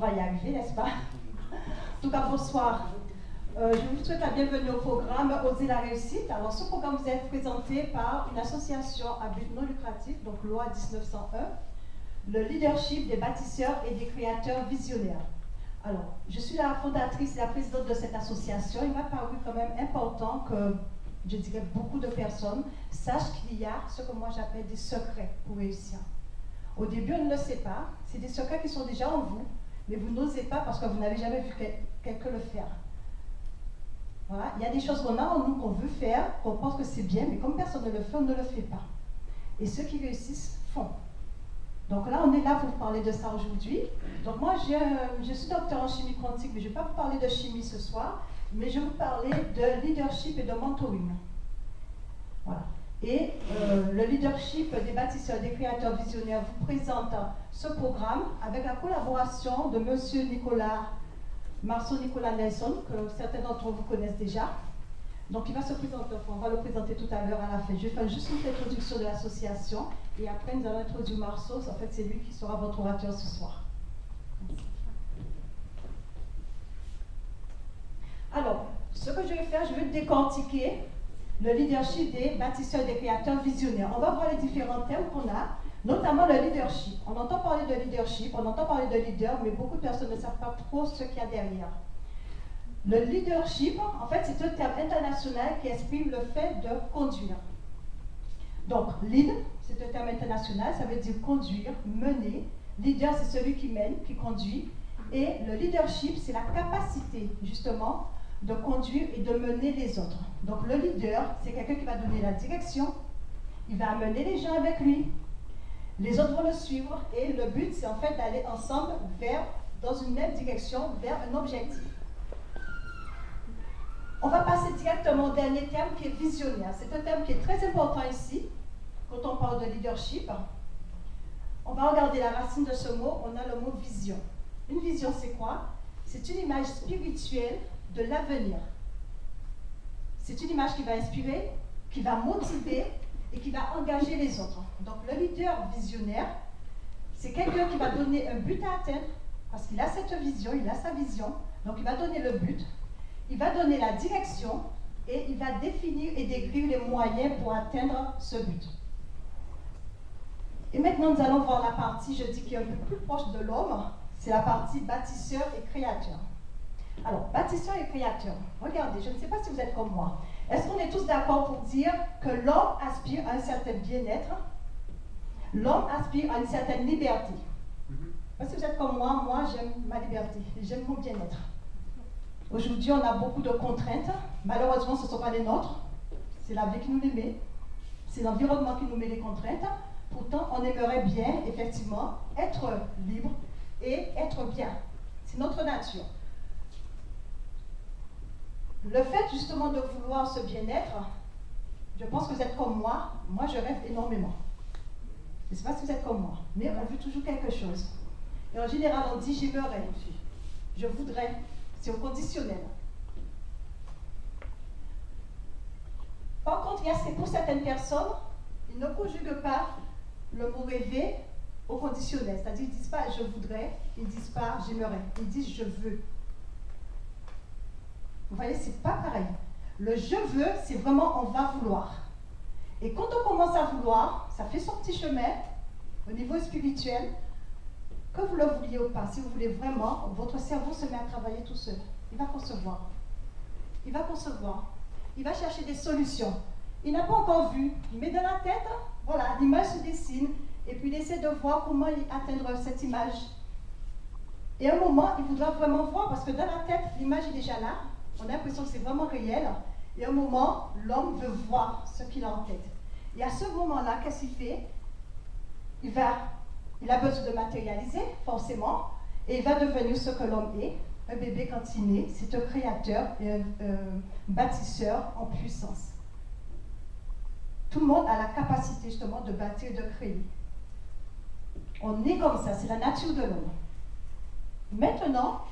va y arriver, n'est-ce pas? En tout cas, bonsoir. Je vous souhaite la bienvenue au programme Oser la réussite. Alors, ce programme vous est présenté par une association à but non lucratif, donc loi 1901, le leadership des bâtisseurs et des créateurs visionnaires. Alors, je suis la fondatrice et la présidente de cette association. Il m'a paru quand même important que, je dirais, beaucoup de personnes sachent qu'il y a ce que moi j'appelle des secrets pour réussir. Au début, on ne le sait pas. C'est des secrets qui sont déjà en vous, mais vous n'osez pas parce que vous n'avez jamais vu quelqu'un le faire. Voilà. Il y a des choses qu'on a en nous, qu'on veut faire, qu'on pense que c'est bien, mais comme personne ne le fait, on ne le fait pas. Et ceux qui réussissent font. Donc là, on est là pour vous parler de ça aujourd'hui. Donc moi, je suis docteur en chimie quantique, mais je ne vais pas vous parler de chimie ce soir, mais je vais vous parler de leadership et de mentoring. Voilà. Et le leadership des bâtisseurs, des créateurs visionnaires vous présente ce programme avec la collaboration de M. Marceau Nicolas Nelson, que certains d'entre vous connaissent déjà. Donc il va se présenter, on va le présenter tout à l'heure à la fin. Je vais faire juste une introduction de l'association et après nous allons introduire Marceau. En fait, c'est lui qui sera votre orateur ce soir. Alors, ce que je vais faire, je vais décortiquer le leadership des bâtisseurs et des créateurs visionnaires. On va voir les différents thèmes qu'on a, notamment le leadership. On entend parler de leadership, on entend parler de leader, mais beaucoup de personnes ne savent pas trop ce qu'il y a derrière. Le leadership, en fait, c'est un terme international qui exprime le fait de conduire. Donc, lead, c'est un terme international, ça veut dire conduire, mener. Leader, c'est celui qui mène, qui conduit. Et le leadership, c'est la capacité, justement, de conduire et de mener les autres. Donc, le leader, c'est quelqu'un qui va donner la direction, il va amener les gens avec lui, les autres vont le suivre, et le but, c'est en fait d'aller ensemble dans une même direction, vers un objectif. On va passer directement au dernier terme qui est visionnaire. C'est un terme qui est très important ici, quand on parle de leadership. On va regarder la racine de ce mot, on a le mot vision. Une vision, c'est quoi? C'est une image spirituelle de l'avenir. C'est une image qui va inspirer, qui va motiver et qui va engager les autres. Donc le leader visionnaire, c'est quelqu'un qui va donner un but à atteindre, parce qu'il a cette vision, il a sa vision, donc il va donner le but. Il va donner la direction et il va définir et décrire les moyens pour atteindre ce but. Et maintenant, nous allons voir la partie, je dis, qui est un peu plus proche de l'homme, c'est la partie bâtisseur et créateur. Alors, bâtisseur et créateur, regardez, je ne sais pas si vous êtes comme moi. Est-ce qu'on est tous d'accord pour dire que l'homme aspire à un certain bien-être? L'homme aspire à une certaine liberté. Parce que vous êtes comme moi j'aime ma liberté, j'aime mon bien-être. Aujourd'hui, on a beaucoup de contraintes. Malheureusement, ce ne sont pas les nôtres. C'est la vie qui nous les met. C'est l'environnement qui nous met les contraintes. Pourtant, on aimerait bien, effectivement, être libre et être bien. C'est notre nature. Le fait, justement, de vouloir ce bien-être, je pense que vous êtes comme moi. Moi, je rêve énormément. Je ne sais pas si vous êtes comme moi, mais on veut toujours quelque chose. Et en général, on dit « j'aimerais »,« je voudrais ». C'est au conditionnel. Par contre, pour certaines personnes, ils ne conjuguent pas le mot rêver au conditionnel. C'est-à-dire, ils ne disent pas « je voudrais », ils ne disent pas « j'aimerais », ils disent « je veux ». Vous voyez, ce n'est pas pareil. Le « je veux », c'est vraiment « on va vouloir ». Et quand on commence à vouloir, ça fait son petit chemin au niveau spirituel. Que vous le vouliez ou pas, si vous voulez vraiment, votre cerveau se met à travailler tout seul. Il va concevoir. Il va concevoir. Il va chercher des solutions. Il n'a pas encore vu. Il met dans la tête, voilà, l'image se dessine, et puis il essaie de voir comment atteindre cette image. Et à un moment, il voudra vraiment voir, parce que dans la tête, l'image est déjà là. On a l'impression que c'est vraiment réel. Et à un moment, l'homme veut voir ce qu'il a en tête. Et à ce moment-là, qu'est-ce qu'il fait? Il a besoin de matérialiser, forcément, et il va devenir ce que l'homme est. Un bébé, quand il naît, c'est un créateur et un bâtisseur en puissance. Tout le monde a la capacité, justement, de bâtir et de créer. On est comme ça, c'est la nature de l'homme. Maintenant,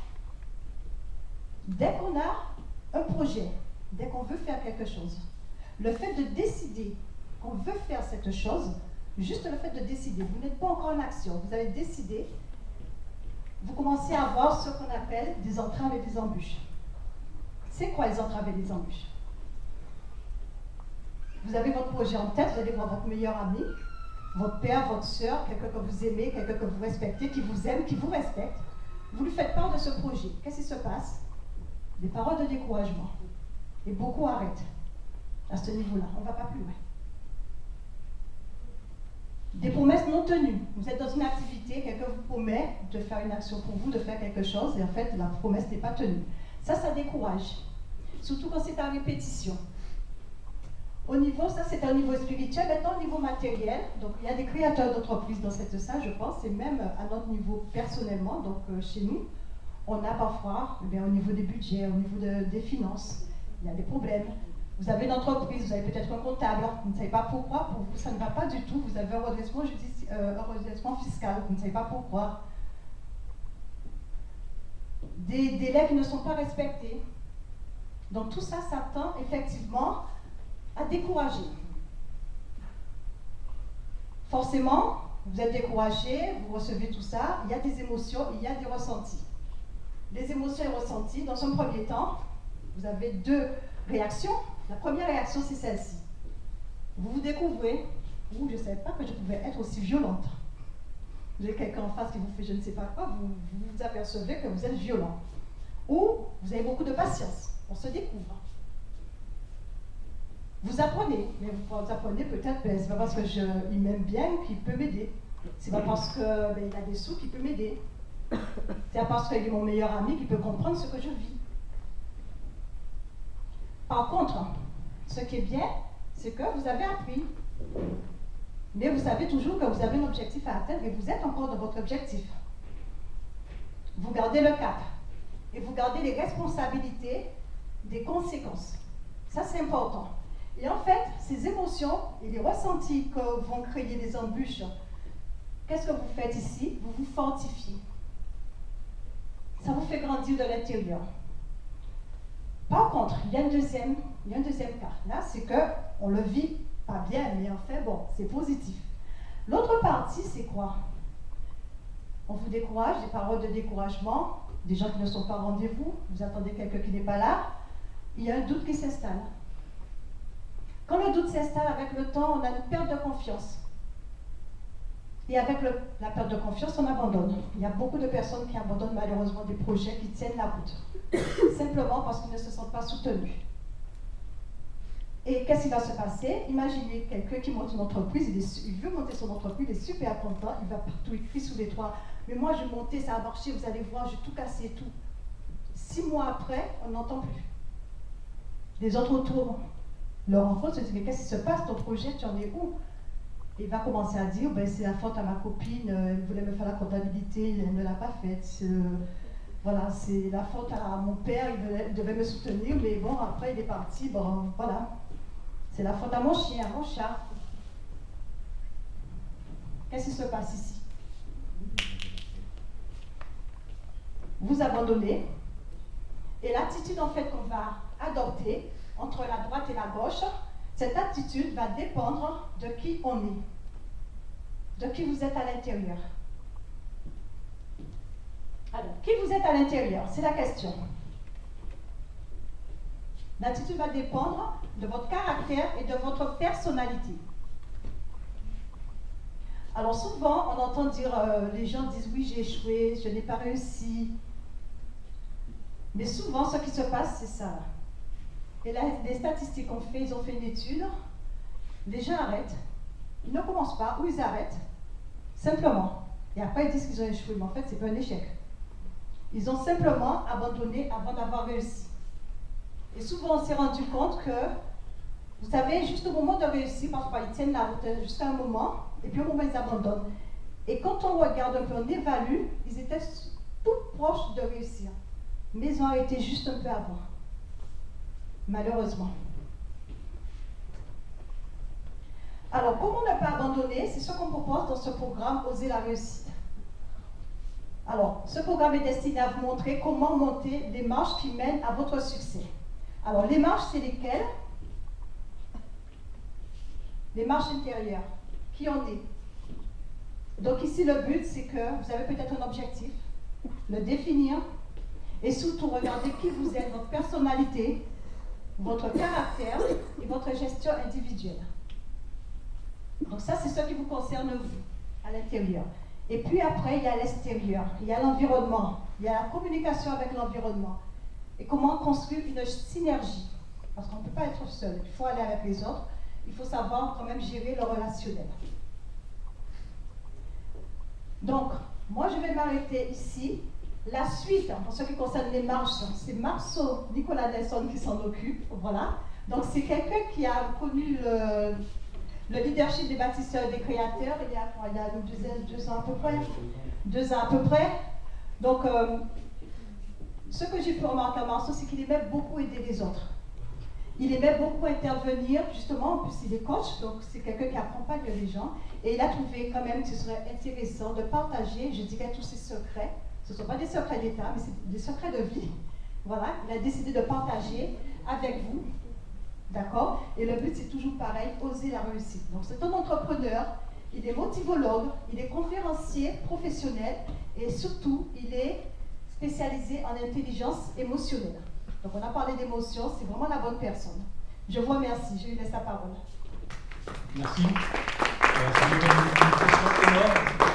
dès qu'on a un projet, dès qu'on veut faire quelque chose, le fait de décider qu'on veut faire cette chose, juste le fait de décider, vous n'êtes pas encore en action, vous avez décidé, vous commencez à avoir ce qu'on appelle des entraves et des embûches. C'est quoi les entraves et les embûches? Vous avez votre projet en tête, vous allez voir votre meilleur ami, votre père, votre soeur, quelqu'un que vous aimez, quelqu'un que vous respectez, qui vous aime, qui vous respecte. Vous lui faites part de ce projet. Qu'est-ce qui se passe? Des paroles de découragement. Et beaucoup arrêtent à ce niveau-là. On ne va pas plus loin. Des promesses non tenues. Vous êtes dans une activité, quelqu'un vous promet de faire une action pour vous, de faire quelque chose, et en fait, la promesse n'est pas tenue. Ça décourage. Surtout quand c'est à répétition. Au niveau, ça c'est un niveau spirituel, maintenant au niveau matériel, donc il y a des créateurs d'entreprises dans cette salle, je pense, et même à notre niveau personnellement, donc chez nous, on a parfois, au niveau des budgets, au niveau des finances, il y a des problèmes. Vous avez une entreprise, vous avez peut-être un comptable, vous ne savez pas pourquoi, pour vous ça ne va pas du tout, vous avez un redressement fiscal, vous ne savez pas pourquoi. Des délais qui ne sont pas respectés. Donc tout ça, ça tend effectivement à décourager. Forcément, vous êtes découragé, vous recevez tout ça, il y a des émotions, il y a des ressentis. Les émotions et ressentis, dans un premier temps, vous avez deux réactions. La première réaction, c'est celle-ci. Vous vous découvrez, ou je ne savais pas que je pouvais être aussi violente. Vous avez quelqu'un en face qui vous fait je ne sais pas quoi, vous vous apercevez que vous êtes violent. Ou vous avez beaucoup de patience, on se découvre. Vous apprenez, mais vous apprenez peut-être, c'est pas parce qu'il m'aime bien qu'il peut m'aider. C'est pas parce qu'il a des sous qu'il peut m'aider. C'est pas parce qu'il est mon meilleur ami qu'il peut comprendre ce que je vis. Par contre, ce qui est bien, c'est que vous avez appris. Mais vous savez toujours que vous avez un objectif à atteindre et vous êtes encore dans votre objectif. Vous gardez le cap et vous gardez les responsabilités des conséquences. Ça, c'est important. Et en fait, ces émotions et les ressentis que vont créer des embûches, qu'est-ce que vous faites ici? Vous vous fortifiez. Ça vous fait grandir de l'intérieur. Par contre, il y a un deuxième cas. Là, c'est qu'on le vit pas bien, mais en fait, bon, c'est positif. L'autre partie, c'est quoi? On vous décourage, des paroles de découragement, des gens qui ne sont pas au rendez-vous, vous attendez quelqu'un qui n'est pas là, il y a un doute qui s'installe. Quand le doute s'installe, avec le temps, on a une perte de confiance. Et avec la perte de confiance, on abandonne. Il y a beaucoup de personnes qui abandonnent malheureusement des projets qui tiennent la route. Simplement parce qu'ils ne se sentent pas soutenus. Et qu'est-ce qui va se passer? Imaginez quelqu'un qui monte une entreprise, il veut monter son entreprise, il est super content, il va partout, il crie sous les toits. Mais moi, je vais monter, ça a marché, vous allez voir, je vais tout casser et tout. 6 mois après, on n'entend plus. Les autres autour leur rencontrent, se disent, mais qu'est-ce qui se passe, ton projet, tu en es où? Et il va commencer à dire, c'est la faute à ma copine, elle voulait me faire la comptabilité, elle ne l'a pas faite. Voilà, c'est la faute à mon père, il devait me soutenir, mais bon, après il est parti, bon, voilà. C'est la faute à mon chien, à mon chat. Qu'est-ce qui se passe ici? Vous abandonnez, et l'attitude en fait qu'on va adopter entre la droite et la gauche, cette attitude va dépendre de qui on est, de qui vous êtes à l'intérieur. Alors, qui vous êtes à l'intérieur? C'est la question. L'attitude va dépendre de votre caractère et de votre personnalité. Alors souvent, on entend dire, les gens disent oui, j'ai échoué, je n'ai pas réussi. Mais souvent, ce qui se passe, c'est ça. Et là, les statistiques ont fait, ils ont fait une étude. Les gens arrêtent, ils ne commencent pas, ou ils arrêtent, simplement. Et après, ils disent qu'ils ont échoué, mais en fait, ce n'est pas un échec. Ils ont simplement abandonné avant d'avoir réussi. Et souvent, on s'est rendu compte que, vous savez, juste au moment de réussir, parfois ils tiennent la route jusqu'à un moment, et puis au moment ils abandonnent. Et quand on regarde un peu, on évalue, ils étaient tout proches de réussir. Mais ils ont arrêté juste un peu avant. Malheureusement. Alors, comment ne pas abandonner? C'est ce qu'on propose dans ce programme Oser la réussite. Alors, ce programme est destiné à vous montrer comment monter les marches qui mènent à votre succès. Alors, les marches, c'est lesquelles? Les marches intérieures. Qui on est? Donc ici, le but, c'est que vous avez peut-être un objectif. le définir et surtout regarder qui vous êtes, votre personnalité, votre caractère et votre gestion individuelle. Donc ça, c'est ce qui vous concerne vous, à l'intérieur. Et puis après, il y a l'extérieur, il y a l'environnement, il y a la communication avec l'environnement. Et comment construire une synergie. Parce qu'on ne peut pas être seul, il faut aller avec les autres, il faut savoir quand même gérer le relationnel. Donc, moi je vais m'arrêter ici. La suite, pour ce qui concerne les marches, c'est Marceau Nicolas Nelson qui s'en occupe. Voilà. Donc c'est quelqu'un qui a connu le leadership des bâtisseurs et des créateurs il y a deux ans à peu près. 2 ans à peu près. Donc, ce que j'ai pu remarquer à Marceau, c'est qu'il aimait beaucoup aider les autres. Il aimait beaucoup intervenir, justement, en plus il est coach, donc c'est quelqu'un qui accompagne les gens. Et il a trouvé quand même que ce serait intéressant de partager, je dirais, tous ses secrets. Ce ne sont pas des secrets d'État, mais c'est des secrets de vie. Voilà, il a décidé de partager avec vous. D'accord? Et le but, c'est toujours pareil, oser la réussite. Donc c'est un entrepreneur, il est motivologue, il est conférencier professionnel et surtout, il est spécialisé en intelligence émotionnelle. Donc on a parlé d'émotion, c'est vraiment la bonne personne. Je vous remercie, je lui laisse la parole. Merci. Ça nous donne une question énorme.